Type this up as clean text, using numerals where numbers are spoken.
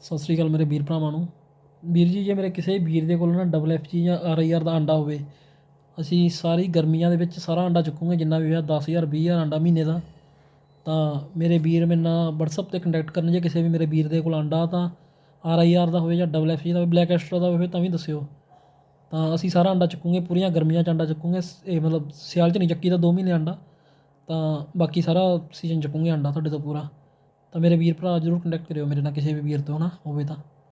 ਸਤਿ ਸ਼੍ਰੀ ਅਕਾਲ ਮੇਰੇ ਵੀਰ ਭਰਾਵਾਂ ਨੂੰ। ਵੀਰ ਜੀ, ਜੇ ਮੇਰੇ ਕਿਸੇ ਵੀਰ ਦੇ ਕੋਲ ਨਾ FFG ਜਾਂ RIR ਦਾ ਅੰਡਾ ਹੋਵੇ, ਅਸੀਂ ਸਾਰੀ ਗਰਮੀਆਂ ਦੇ ਵਿੱਚ ਸਾਰਾ ਅੰਡਾ ਚੁੱਕਾਂਗੇ ਜਿੰਨਾ ਵੀ ਹੋਇਆ 10,000 20,000 ਅੰਡਾ ਮਹੀਨੇ ਦਾ। ਤਾਂ ਮੇਰੇ ਵੀਰ ਮੇਰੇ ਨਾਲ WhatsApp 'ਤੇ ਕੰਟੈਕਟ ਕਰਨ। ਜੇ ਕਿਸੇ ਵੀ ਮੇਰੇ ਵੀਰ ਦੇ ਕੋਲ ਅੰਡਾ ਤਾਂ RIR ਦਾ ਹੋਵੇ ਜਾਂ FFG ਦਾ ਹੋਵੇ, ਬਲੈਕ ਐਸਟਰਾ ਦਾ ਹੋਵੇ ਤਾਂ ਵੀ ਦੱਸਿਓ। ਤਾਂ ਅਸੀਂ ਸਾਰਾ ਅੰਡਾ ਚੁੱਕਾਂਗੇ, ਪੂਰੀਆਂ ਗਰਮੀਆਂ 'ਚ ਅੰਡਾ ਚੁੱਕਾਂਗੇ। ਇਹ ਮਤਲਬ ਸਿਆਲ 'ਚ ਨਹੀਂ ਚੱਕੀ ਦਾ 2 ਮਹੀਨੇ ਅੰਡਾ, ਤਾਂ ਬਾਕੀ ਸਾਰਾ ਸੀਜ਼ਨ ਚੁੱਕਾਂਗੇ ਅੰਡਾ ਤੁਹਾਡੇ ਤੋਂ ਪੂਰਾ। ਤਾਂ ਮੇਰੇ ਵੀਰ ਭਰਾ ਜ਼ਰੂਰ ਕੰਟੈਕਟ ਕਰਿਓ ਮੇਰੇ ਨਾਲ, ਕਿਸੇ ਵੀ ਵੀਰ ਤੋਂ ਹੈ ਨਾ ਹੋਵੇ ਤਾਂ।